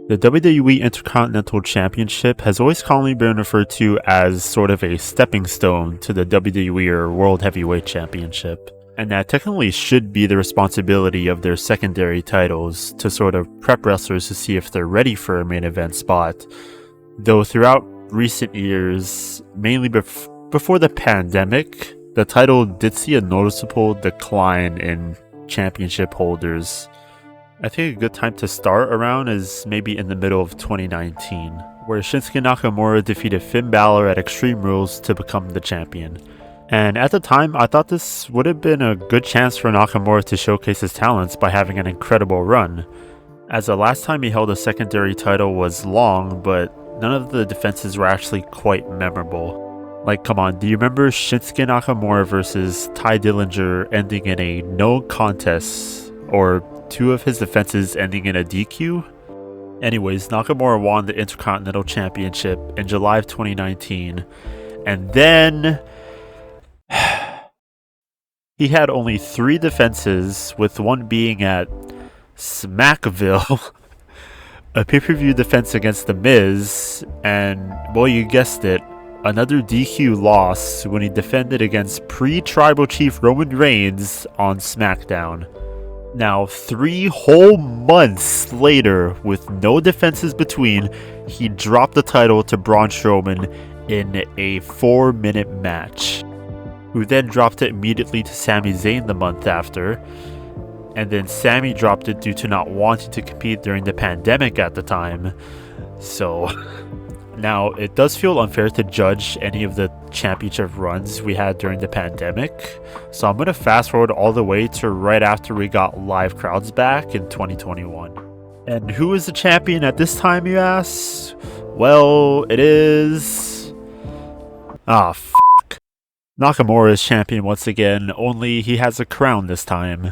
The WWE Intercontinental Championship has always commonly been referred to as sort of a stepping stone to the WWE or World Heavyweight Championship, and that technically should be the responsibility of their secondary titles to sort of prep wrestlers to see if they're ready for a main event spot. Though throughout recent years, mainly before the pandemic, the title did see a noticeable decline in championship holders. I think a good time to start around is maybe in the middle of 2019, where Shinsuke Nakamura defeated Finn Balor at Extreme Rules to become the champion. And at the time, I thought this would have been a good chance for Nakamura to showcase his talents by having an incredible run, as the last time he held a secondary title was long, but none of the defenses were actually quite memorable. Like, come on, do you remember Shinsuke Nakamura versus Ty Dillinger ending in a no contest, or two of his defenses ending in a DQ? Anyways, Nakamura won the Intercontinental Championship in July of 2019, and then he had only 3 defenses, with one being at Smackville, a pay-per-view defense against The Miz, and, well, you guessed it, another DQ loss when he defended against pre-Tribal Chief Roman Reigns on SmackDown. Now, 3 whole months later, with no defenses between, he dropped the title to Braun Strowman in a 4-minute match, who then dropped it immediately to Sami Zayn the month after, and then Sami dropped it due to not wanting to compete during the pandemic at the time. So now, it does feel unfair to judge any of the championship runs we had during the pandemic, so I'm going to fast forward all the way to right after we got live crowds back in 2021. And who is the champion at this time, you ask? Well, it is... Nakamura is champion once again, only he has a crown this time.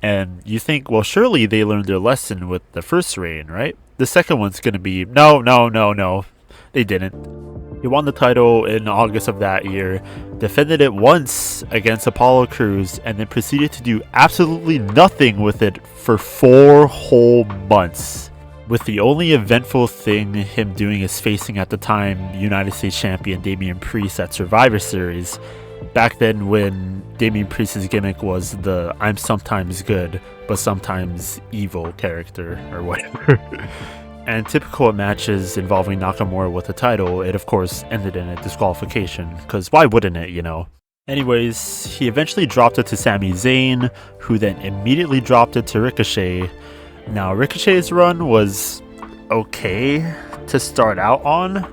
And you think, well, surely they learned their lesson with the first reign, right? The second one's going to be... No. They didn't. He won the title in August of that year, defended it once against Apollo Crews, and then proceeded to do absolutely nothing with it for 4 whole months. With the only eventful thing him doing is facing at the time United States Champion Damian Priest at Survivor Series, back then when Damian Priest's gimmick was the I'm sometimes good, but sometimes evil character, or whatever. And typical matches involving Nakamura with the title, it of course ended in a disqualification, because why wouldn't it, you know? Anyways, he eventually dropped it to Sami Zayn, who then immediately dropped it to Ricochet. Now, Ricochet's run was okay to start out on.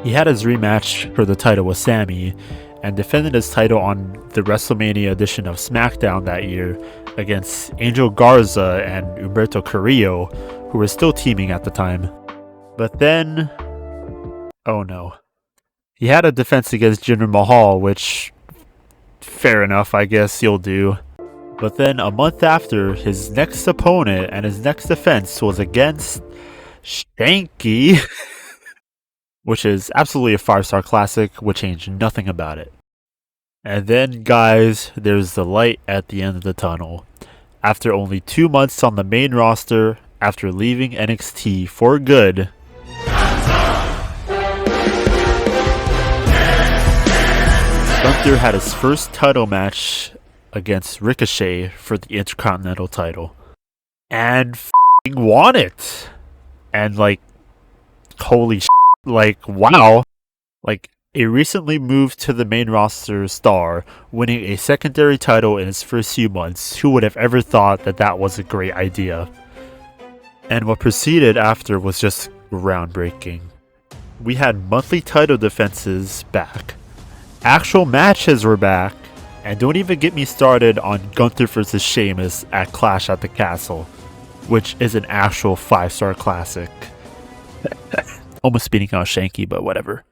He had his rematch for the title with Sami, and defended his title on the WrestleMania edition of SmackDown that year against Angel Garza and Humberto Carrillo, who were still teaming at the time. But then, oh no. He had a defense against Jinder Mahal, which, fair enough, I guess he'll do. But then a month after, his next opponent and his next defense was against Shanky, which is absolutely a 5-star classic, would change nothing about it. And then, guys, there's the light at the end of the tunnel. After only 2 months on the main roster, after leaving NXT for good, Gunther had his first title match against Ricochet for the Intercontinental title. And won it! And holy wow. A recently moved to the main roster star, winning a secondary title in his first few months. Who would have ever thought that that was a great idea? And what proceeded after was just groundbreaking. We had monthly title defenses back. Actual matches were back. And don't even get me started on Gunther vs. Sheamus at Clash at the Castle, which is an actual 5-star classic. Almost beating out Shanky, but whatever.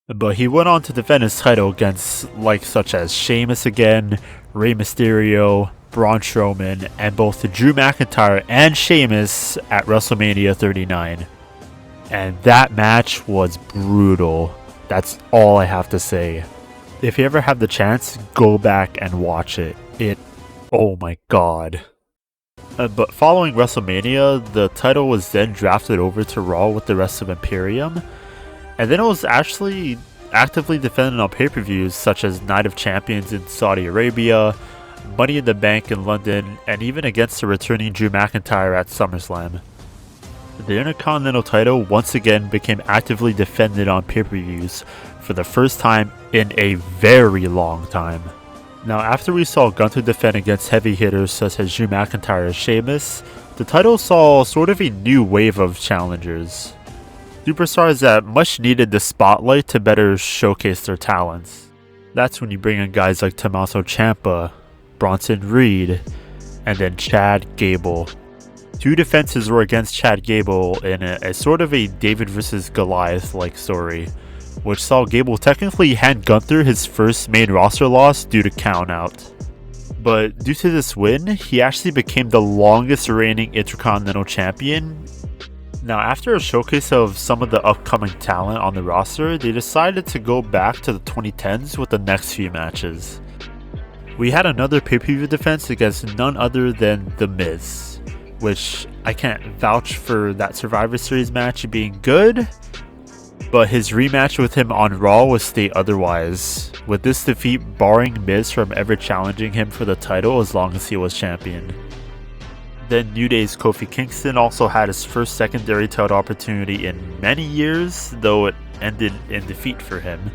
But he went on to defend his title against such as Sheamus again, Rey Mysterio, Braun Strowman, and both Drew McIntyre and Sheamus at WrestleMania 39. And that match was brutal. That's all I have to say. If you ever have the chance, go back and watch it. Oh my god. But following WrestleMania, the title was then drafted over to Raw with the rest of Imperium, and then it was actually actively defended on pay-per-views such as Night of Champions in Saudi Arabia, Money in the Bank in London, and even against the returning Drew McIntyre at SummerSlam. The Intercontinental title once again became actively defended on pay-per-views for the first time in a very long time. Now, after we saw Gunther defend against heavy hitters such as Drew McIntyre and Sheamus, the title saw sort of a new wave of challengers. Superstars that much needed the spotlight to better showcase their talents. That's when you bring in guys like Tommaso Ciampa, Bronson Reed, and then Chad Gable. 2 defenses were against Chad Gable in a sort of a David vs. Goliath-like story, which saw Gable technically hand Gunther his first main roster loss due to countout. But due to this win, he actually became the longest reigning Intercontinental Champion. Now, after a showcase of some of the upcoming talent on the roster, they decided to go back to the 2010s with the next few matches. We had another pay-per-view defense against none other than The Miz, which I can't vouch for that Survivor Series match being good, but his rematch with him on Raw would state otherwise, with this defeat barring Miz from ever challenging him for the title as long as he was champion. Then New Day's Kofi Kingston also had his first secondary title opportunity in many years, though it ended in defeat for him.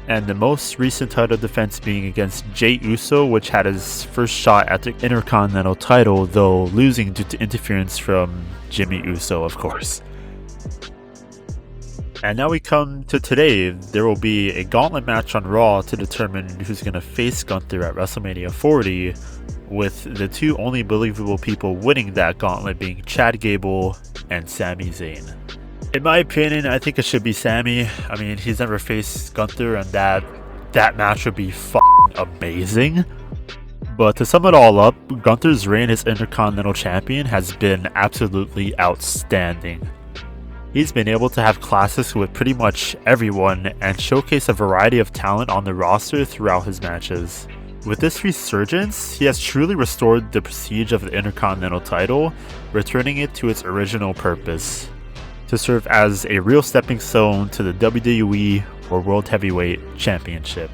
And the most recent title defense being against Jey Uso, which had his first shot at the Intercontinental title, though losing due to interference from Jimmy Uso, of course. And now we come to today. There will be a gauntlet match on Raw to determine who's going to face Gunther at WrestleMania 40, with the 2 only believable people winning that gauntlet being Chad Gable and Sami Zayn. In my opinion, I think it should be Sami. I mean, he's never faced Gunther, and that match would be f***ing amazing. But to sum it all up, Gunther's reign as Intercontinental Champion has been absolutely outstanding. He's been able to have classics with pretty much everyone and showcase a variety of talent on the roster throughout his matches. With this resurgence, he has truly restored the prestige of the Intercontinental title, returning it to its original purpose, to serve as a real stepping stone to the WWE or World Heavyweight Championship.